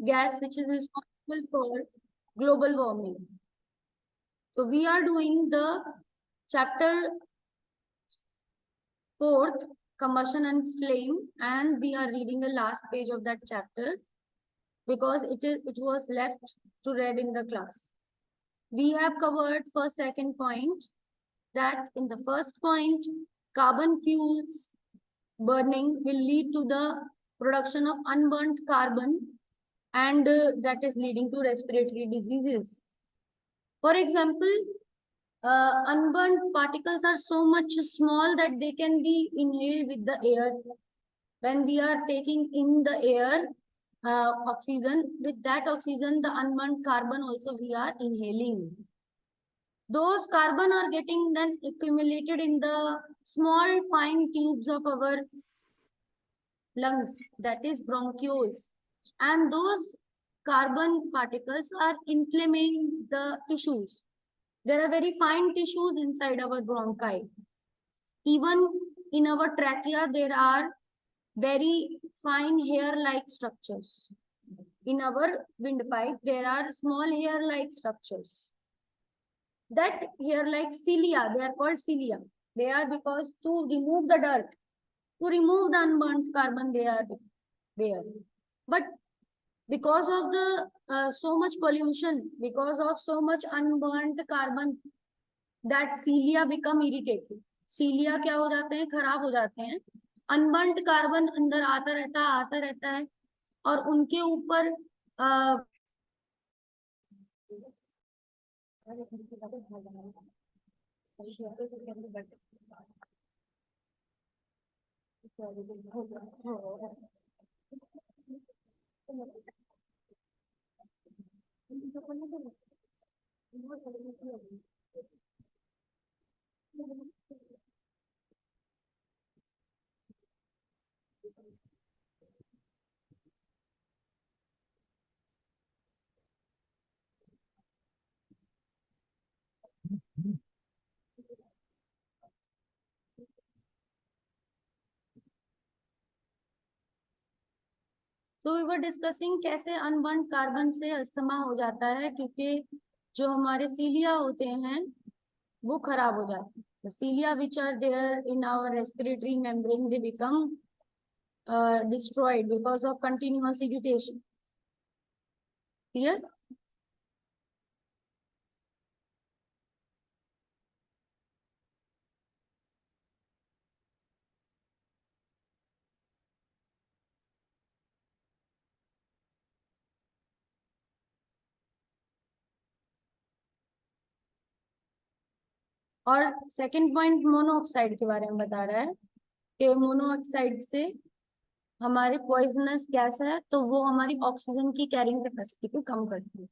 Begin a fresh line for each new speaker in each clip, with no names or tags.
gas which is responsible for global warming. So we are doing the chapter 4th, combustion and flame, and we are reading the last page of that chapter because it was left to read in the class. We have covered first, second point, that in the first point, carbon fuels burning will lead to the production of unburnt carbon, and that is leading to respiratory diseases. For example, unburnt particles are so much small that they can be inhaled with the air. When we are taking in the air oxygen, with that oxygen, the unburnt carbon also we are inhaling. Those carbon are getting then accumulated in the small fine tubes of our lungs, that is bronchioles, and those carbon particles are inflaming the tissues. There are very fine tissues inside our bronchi. Even in our trachea, there are very fine hair-like structures. In our windpipe, there are small hair-like structures. That hair-like cilia, they are called cilia. They are because to remove the dirt, to remove the unburnt carbon, they are there. But because of the so much pollution, because of so much unburnt carbon, that cilia become irritated. cilia क्या हो जाते हैं, खराब हो जाते हैं. Unburned carbon अंदर आता रहता है और उनके ऊपर तो वी वर डिस्कसिंग कैसे अनबर्न्ड कार्बन से अस्थमा हो जाता है, क्योंकि जो हमारे सीलिया होते हैं वो खराब हो जाते हैं. The cilia which are there in our respiratory membrane, they become destroyed because of continuous irritation. Clear? और सेकंड पॉइंट मोनोऑक्साइड के बारे में बता रहा है कि मोनोऑक्साइड से हमारे पॉइजनस गैस है तो वो हमारी ऑक्सीजन की कैरिंग कैपेसिटी को कम करती है.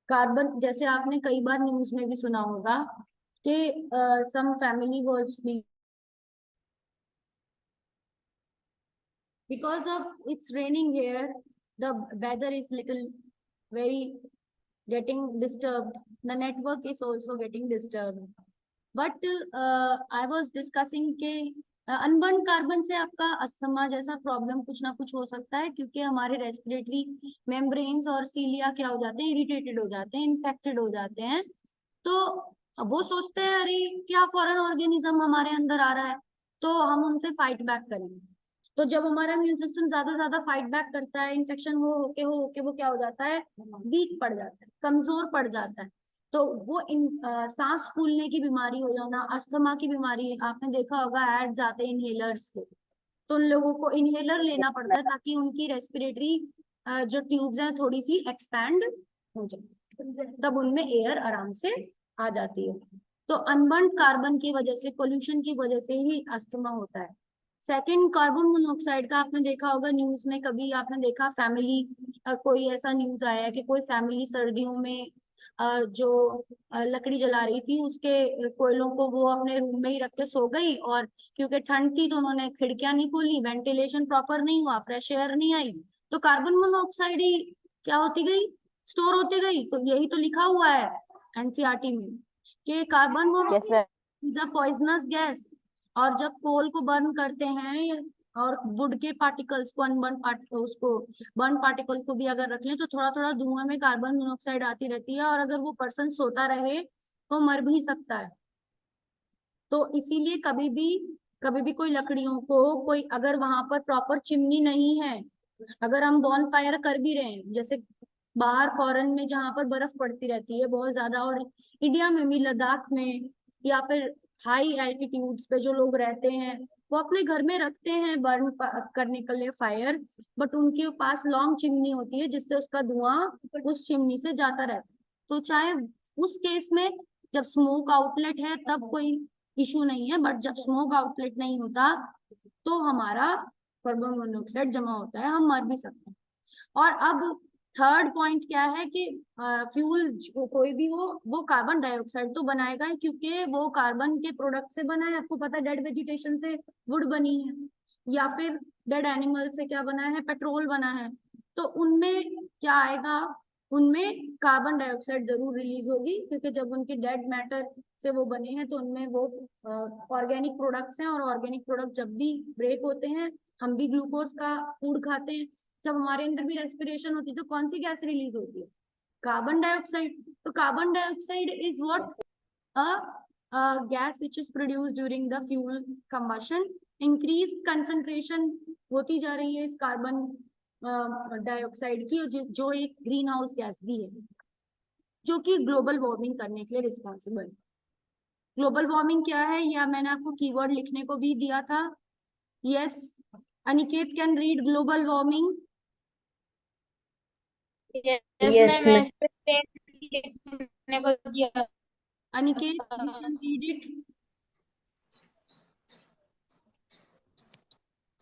कार्बन, जैसे आपने कई बार न्यूज में भी सुना होगा कि some family was because of it's raining here, the weather is little very getting disturbed, the network is also getting disturbed. But I was discussing के अनबर्न कार्बन से आपका अस्थमा जैसा प्रॉब्लम कुछ ना कुछ हो सकता है, क्योंकि हमारे रेस्पिरेटरी मेम्ब्रेन्स और सीलिया क्या हो जाते हैं, इरिटेटेड हो जाते हैं, इन्फेक्टेड हो जाते हैं. तो वो सोचते हैं अरे क्या फॉरेन ऑर्गेनिज्म हमारे अंदर आ रहा है, तो हम उनसे फाइट बैक करेंगे. तो जब हमारा इम्यून सिस्टम ज्यादा फाइट बैक करता है, इन्फेक्शन हो होके वो क्या हो जाता है, वीक पड़ जाता है, कमजोर पड़ जाता है. तो वो सांस फूलने की बीमारी हो जाना, अस्थमा की बीमारी, आपने देखा होगा एड्स आते हैं इनहेलर्स के, तो उन लोगों को इनहेलर लेना पड़ता है ताकि उनकी रेस्पिरेटरी जो ट्यूब्स हैं थोड़ी सी एक्सपैंड हो जाए, तब उनमें एयर आराम से आ जाती है. तो अनबर्न्ड कार्बन की वजह से, पोल्यूशन की वजह से ही अस्थमा होता है. सेकंड, कार्बन मोनोऑक्साइड का आपने देखा होगा न्यूज में, कभी आपने देखा फैमिली कोई ऐसा न्यूज आया है कि कोई फैमिली सर्दियों में जो लकड़ी जला रही थी उसके कोयलों को वो अपने रूम में ही रख के सो गई, और क्योंकि ठंड थी तो उन्होंने खिड़कियां नहीं खोली, वेंटिलेशन प्रॉपर नहीं हुआ, फ्रेश एयर नहीं आई, तो कार्बन मोनोऑक्साइड ही क्या होती गई, स्टोर होती गई. तो यही तो लिखा हुआ है एनसीईआरटी में कि carbon monoxide is a poisonous gas, और जब कोल को बर्न करते हैं और वुड के पार्टिकल्स को अनबर्न पार्टिकल उसको बर्न पार्टिकल को भी अगर रख लें तो थोड़ा थोड़ा धुआं में कार्बन मोनोऑक्साइड आती रहती है, और अगर वो पर्सन सोता रहे तो मर भी सकता है। तो इसीलिए कभी भी कोई लकड़ियों को कोई अगर वहां पर प्रॉपर चिमनी नहीं है, अगर हम बॉन फायर कर भी रहे हैं, जैसे बाहर फॉरेन में जहां पर बर्फ पड़ती रहती है बहुत ज्यादा, और इंडिया में भी लद्दाख में या फिर हाई एल्टीट्यूड्स पे जो लोग रहते हैं वो अपने घर में रखते हैं बर्न करने के लिए फायर, बट उनके पास लॉन्ग चिमनी होती है जिससे उसका धुआं उस चिमनी से जाता रहता है। तो चाहे उस केस में जब स्मोक आउटलेट है तब कोई इशू नहीं है, बट जब स्मोक आउटलेट नहीं होता तो हमारा कार्बन मोनोऑक्साइड जमा होता है, हम मर भी सकते हैं। और अब थर्ड पॉइंट क्या है कि फ्यूल कोई भी हो वो कार्बन डाइऑक्साइड तो बनाएगा ही, क्योंकि वो कार्बन के प्रोडक्ट से बना है। आपको पता है डेड वेजिटेशन से वुड बनी है, या फिर डेड एनिमल से क्या बना है, पेट्रोल बना है। तो उनमें क्या आएगा, उनमें कार्बन डाइऑक्साइड जरूर रिलीज होगी, क्योंकि जब उनके डेड मैटर से वो बने हैं तो उनमें वो ऑर्गेनिक प्रोडक्ट्स हैं, और ऑर्गेनिक प्रोडक्ट जब भी ब्रेक होते हैं, हम भी ग्लूकोज का फूड खाते हैं, जब हमारे अंदर भी रेस्पिरेशन होती है तो कौन सी गैस रिलीज होती है, कार्बन डाइऑक्साइड। तो carbon dioxide is what a gas which is produced during the fuel combustion। increased concentration होती जा रही है इस कार्बन डाइऑक्साइड की, जो एक ग्रीन हाउस गैस भी है, जो कि ग्लोबल वार्मिंग करने के लिए रिस्पॉन्सिबल है। ग्लोबल वार्मिंग क्या है, या मैंने आपको कीवर्ड लिखने को भी दिया था। Yes, Aniket can read global warming.
Yes ma'am, मैं इस पे लिखने को दिया।
Aniket, you can read it।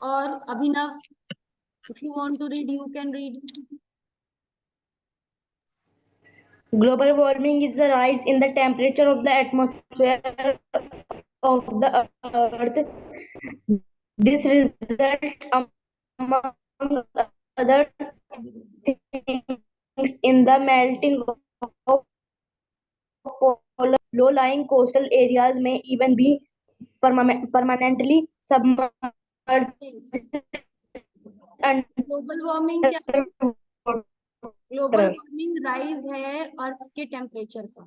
और अभिनव, if you want to read you can read।
Global warming is the rise in the temperature of the atmosphere of the Earth. This results, among other things, in the melting of polar. Low-lying coastal areas may even be permanently submerged
global warming क्या है?
under
global warming rise है अर्थ के temperature का।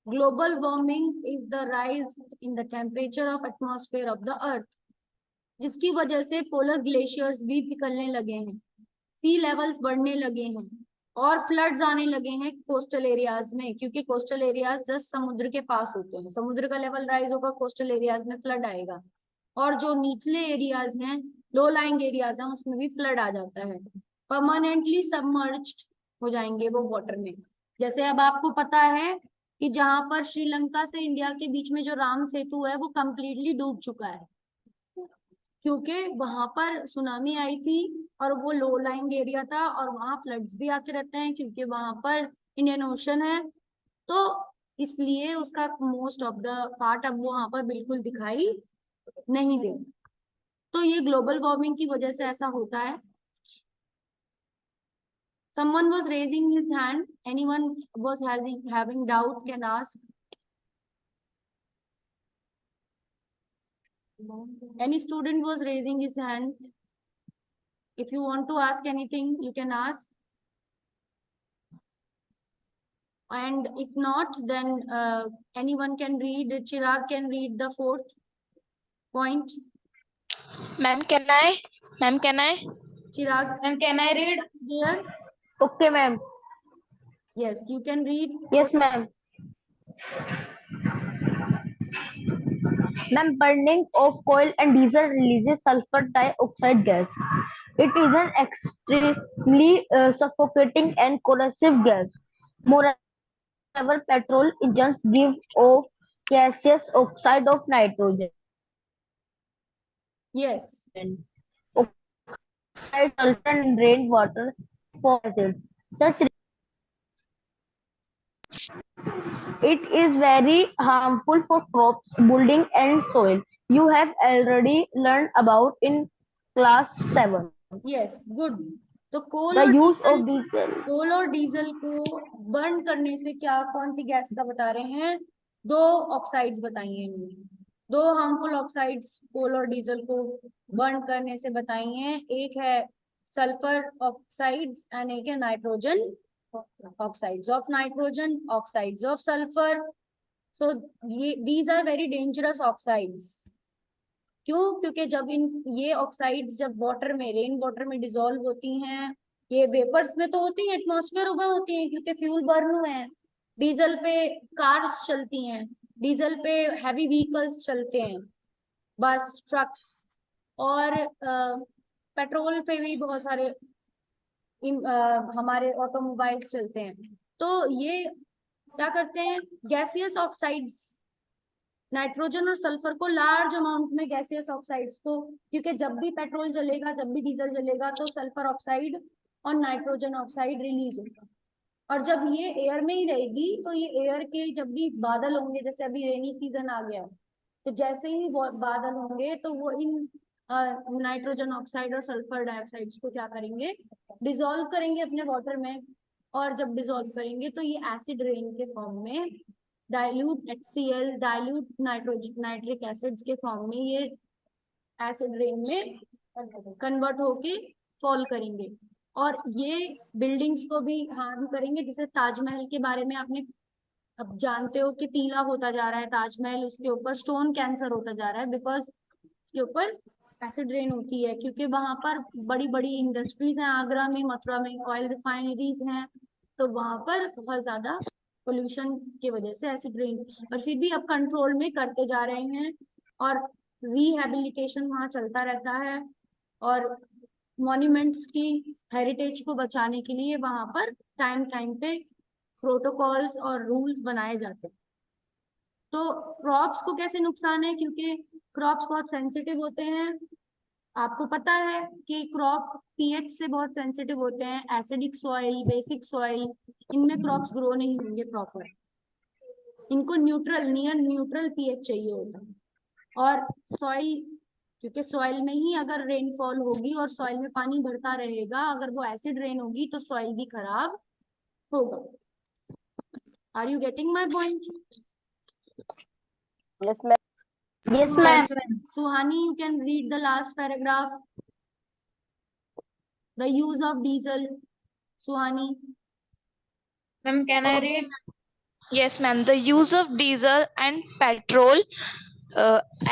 Global warming is the rise in the temperature of atmosphere of the earth, जिसकी वजह से polar glaciers भी पिघलने लगे हैं, सी लेवल्स बढ़ने लगे हैं, और फ्लड्स आने लगे हैं कोस्टल एरियाज में, क्योंकि कोस्टल एरियाज जस्ट समुद्र के पास होते हैं, समुद्र का लेवल राइज होगा, कोस्टल एरियाज में फ्लड आएगा। और जो निचले एरियाज हैं, लो लाइंग एरियाज हैं, उसमें भी फ्लड आ जाता है, परमानेंटली सबमर्ज्ड हो जाएंगे वो वाटर में। जैसे अब आपको पता है कि जहां पर श्रीलंका से इंडिया के बीच में जो राम सेतु है वो कंप्लीटली डूब चुका है, क्योंकि वहां पर सुनामी आई थी और वो लो लाइंग एरिया था, और वहां फ्लड्स भी आते रहते हैं क्योंकि वहां पर इंडियन ओशन है। तो इसलिए उसका मोस्ट ऑफ द पार्ट अब वहां पर बिल्कुल दिखाई नहीं दे। तो ये ग्लोबल वार्मिंग की वजह से ऐसा होता है। Someone was raising his hand. Anyone was having doubt can ask. Any student was raising his hand. If you want to ask anything, you can ask. And if not, then anyone can read. Chirag can read the fourth point.
Ma'am can I? Ma'am can I?
Chirag,
And can I read?
there?
Okay, ma'am.
Yes, you can read.
Yes, ma'am. Ma'am, burning of coal and diesel releases sulfur dioxide gas. It is an extremely suffocating and corrosive gas. Moreover, petrol engines give off gaseous oxide of nitrogen.
Yes.
Oxide, sulfur, and rainwater for acids. Such it is very harmful for crops, building, and soil. You have already learned about in class 7.
Yes, good. तो
The use of diesel.
कोल और diesel को burn करने से क्या कौन सी gas का बता रहे हैं? दो ऑक्साइड्स बताइए इन्होंने। दो हार्मफुल ऑक्साइड्स कोल और डीजल को बर्न करने से बताई हैं, एक है सल्फर ऑक्साइड्स एंड एक है nitrogen oxides of nitrogen, oxides of sulphur. So ये these are very dangerous oxides. क्यों? क्योंकि जब ये ऑक्साइड्स जब वाटर में, रेन वाटर में डिसॉल्व होती हैं, ये वेपर्स में तो होती हैं, एटमॉस्फेयर में होती हैं क्योंकि फ्यूल बर्न हुए हैं। डीजल पे कार्स चलती हैं, डीजल पे हैवी व्हीकल्स चलते हैं, बस, ट्रक्स, और पेट्रोल पे भी बहुत सारे हमारे ऑटोमोबाइल्स चलते हैं। तो ये क्या करते हैं, गैसियस ऑक्साइड्स, नाइट्रोजन और सल्फर को लार्ज अमाउंट में गैसियस ऑक्साइड्स को, क्योंकि जब भी पेट्रोल जलेगा, जब भी डीजल जलेगा तो सल्फर ऑक्साइड और नाइट्रोजन ऑक्साइड रिलीज होगा। और जब ये एयर में ही रहेगी तो ये एयर के जब भी बादल होंगे, जैसे अभी रेनी सीजन आ गया, तो जैसे ही बादल होंगे तो वो इन नाइट्रोजन ऑक्साइड और सल्फर डाइऑक्साइड्स को क्या करेंगे, डिसॉल्व करेंगे अपने वाटर में। और जब डिसॉल्व करेंगे तो ये एसिड रेन के फॉर्म में, dilute HCl, dilute nitric acids के फॉर्म में ये एसिड रेन में कन्वर्ट होके फॉल करेंगे। और ये बिल्डिंग्स को भी हार्म करेंगे। जैसे ताजमहल के बारे में आपने अब जानते हो कि पीला होता जा रहा है ताजमहल, उसके ऊपर स्टोन कैंसर होता जा रहा है, बिकॉज उसके ऊपर एसिड रेन होती है, क्योंकि वहां पर बड़ी बड़ी इंडस्ट्रीज हैं, आगरा में, मथुरा में ऑयल रिफाइनरीज हैं, तो वहां पर बहुत ज्यादा पोल्यूशन की वजह से एसिड रेन। पर फिर भी अब कंट्रोल में करते जा रहे हैं और रिहेबिलिटेशन वहां चलता रहता है, और मॉन्यूमेंट्स की हेरिटेज को बचाने के लिए वहां पर टाइम टाइम पे प्रोटोकॉल्स और रूल्स बनाए जाते हैं। तो क्रॉप्स को कैसे नुकसान है, क्योंकि क्रॉप्स बहुत सेंसिटिव होते हैं। आपको पता है कि क्रॉप पीएच से बहुत सेंसिटिव होते हैं, एसिडिक सॉइल, बेसिक सॉइल, इनमें क्रॉप्स ग्रो नहीं होंगे प्रॉपर। इनको न्यूट्रल, नियर न्यूट्रल पीएच चाहिए होता है। और सॉइल, क्योंकि सॉइल में ही अगर रेनफॉल होगी और सॉइल में पानी भरता रहेगा, अगर वो एसिड रेन होगी तो सॉइल भी खराब होगा। Are you getting my point?
Yes, ma'am. Yes,
Yes,
ma'am.
ma'am.
Suhani, you can read the last paragraph. The use of diesel. Suhani.
Ma'am, can I read?
Yes, ma'am. The use of diesel and petrol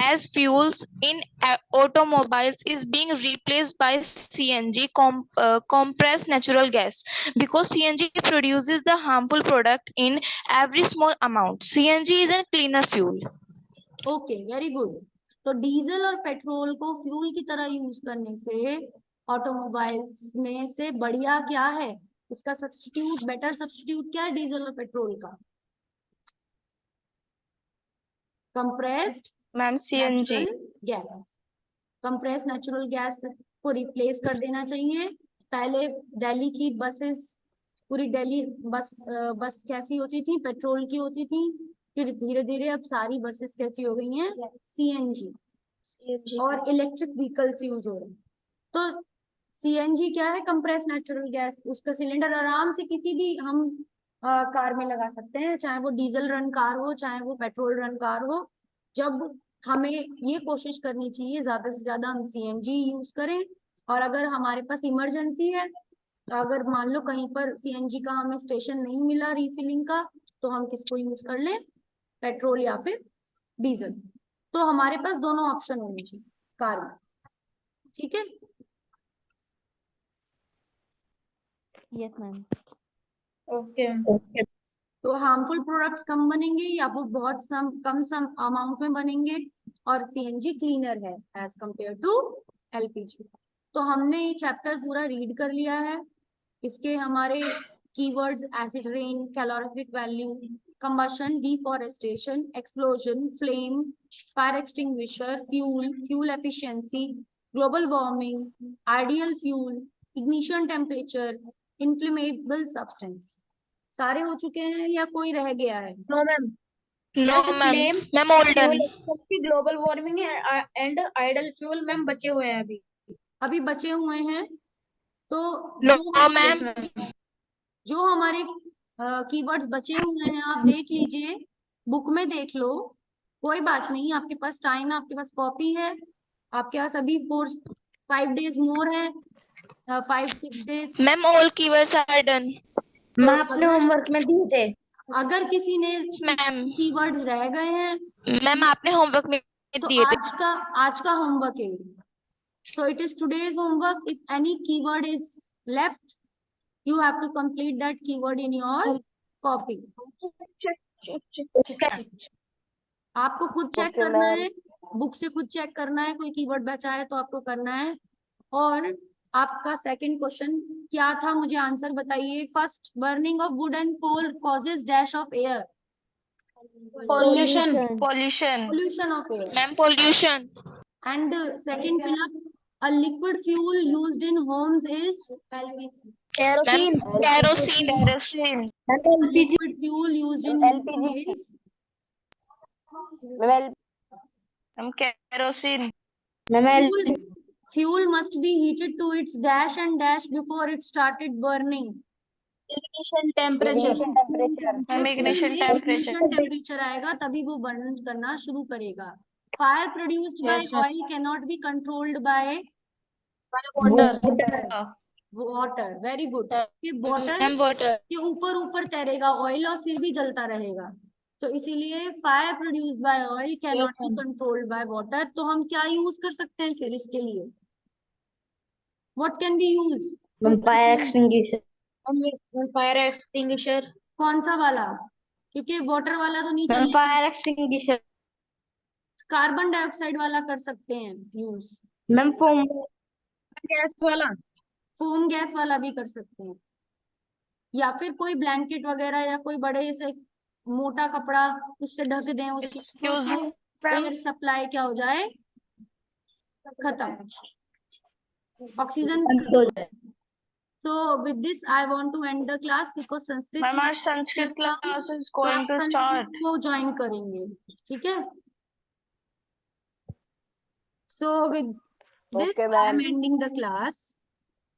as fuels in automobiles is being replaced by CNG, compressed natural gas, because CNG produces the harmful product in every small amount. CNG is a cleaner fuel.
Okay, very good. तो diesel और petrol को fuel की तरह use करने से automobiles में से बढ़िया क्या है, इसका सब्स्टिट्यूट, बेटर सब्स्टिट्यूट क्या है डीजल और पेट्रोल का? Compressed
Ma'am, CNG.
Gas. Compressed natural gas को रिप्लेस कर देना चाहिए। पहले दिल्ली की बसेस, पूरी दिल्ली बस कैसी होती थी, पेट्रोल की होती थी, फिर धीरे धीरे अब सारी बसेस कैसी हो गई हैं, CNG और इलेक्ट्रिक व्हीकल्स यूज हो रहे हैं। तो CNG क्या है, कंप्रेस नेचुरल गैस। उसका सिलेंडर आराम से किसी भी हम कार में लगा सकते हैं, चाहे वो डीजल रन कार हो, चाहे वो पेट्रोल रन कार हो। जब हमें ये कोशिश करनी चाहिए ज्यादा से ज्यादा हम CNG यूज करें। और अगर हमारे पास इमरजेंसी है, अगर मान लो कहीं पर CNG का हमें स्टेशन नहीं मिला रिफिलिंग का, तो हम किसको यूज कर लें, पेट्रोल या फिर डीजल। तो हमारे पास दोनों ऑप्शन होने चाहिए कार में, ठीक है?
Yes, ma'am.
Okay.
तो हार्मफुल प्रोडक्ट्स कम बनेंगे या वो बहुत कम अमाउंट में बनेंगे, और CNG क्लीनर है एज कंपेयर टू LPG। तो हमने ये चैप्टर पूरा रीड कर लिया है। इसके हमारे keywords acid rain, calorific value, combustion, deforestation, explosion, flame, fire extinguisher, fuel, fuel efficiency, global warming, ideal fuel, ignition temperature, inflammable substance. सारे हो चुके हैं या कोई रह गया है?
No, ma'am.
No,
Yes,
ma'am.
flame,
Ma'am, all done.
fuel efficiency, global warming and idle fuel, ma'am, बचे हुए हैं अभी.
अभी बचे हुए हैं। तो
No,
जो
Yes,
ma'am.
ma'am.
जो हमारे कीवर्ड्स बचे हुए हैं आप देख लीजिए, बुक में देख लो, कोई बात नहीं, आपके पास टाइम है, आपके पास कॉपी है, आपके पास अभी 5 days मोर है, 5-6 days।
Ma'am all keywords are done.
मैं अपने होमवर्क में दिए थे।
अगर किसी ने
मैम
कीवर्ड्स रह गए हैं
मैम आपने होमवर्क में
तो
दिए थे।
आज का होमवर्क है। So it is today's homework. If any keyword is left, you have to complete that keyword in your copy. आपको खुद चेक करना है, बुक से खुद चेक करना है, कोई कीवर्ड बचा है तो आपको करना है। और आपका सेकंड क्वेश्चन क्या था, मुझे आंसर बताइए। First, burning of wood and coal causes dash of air.
Pollution.
Pollution.
Pollution of air.
Ma'am pollution.
And second fill up, a liquid fuel used in homes is
Kerosene.
Kerosene.
liquid fuel used in home is
ma'am kerosene.
fuel must be heated to its dash and dash before it started burning.
Ignition temperature.
Ma'am ignition temperature.
Ignition temperature आएगा तभी वो burn करना शुरू करेगा। Fire produced by
Yes, ma'am.
oil cannot be controlled by
Water.
water. Very good. ये water
ma'am water.
के ऊपर ऊपर तैरेगा ऑयल और फिर भी जलता रहेगा, तो इसीलिए fire produced by oil can not be controlled by water. तो हम क्या यूज कर सकते हैं फिर इसके लिए? What can be use?
Fire extinguisher.
Fire extinguisher.
कौन सा वाला? क्योंकि वाटर वाला तो नहीं चलेगा,
फायर एक्सटिंग्विशर।
कार्बन डाइऑक्साइड वाला कर सकते हैं यूज,
मैम फोम
Gas वाला.
फोम गैस वाला भी कर सकते हैं, या फिर कोई ब्लैंकेट वगैरह या कोई बड़े से मोटा कपड़ा उससे ढक दें उस चीज को,
एक्सक्यूज मी
एयर सप्लाई क्या हो जाए, खत्म, ऑक्सीजन खत्म हो जाए। So with this I want to end the class because Sanskrit
ma'am आज संस्कृत क्लास इज
तो आप
गोइंग टू
संस्कृत
स्टार्ट।
को ज्वाइन करेंगे, ठीक है? So with this I am ending the class.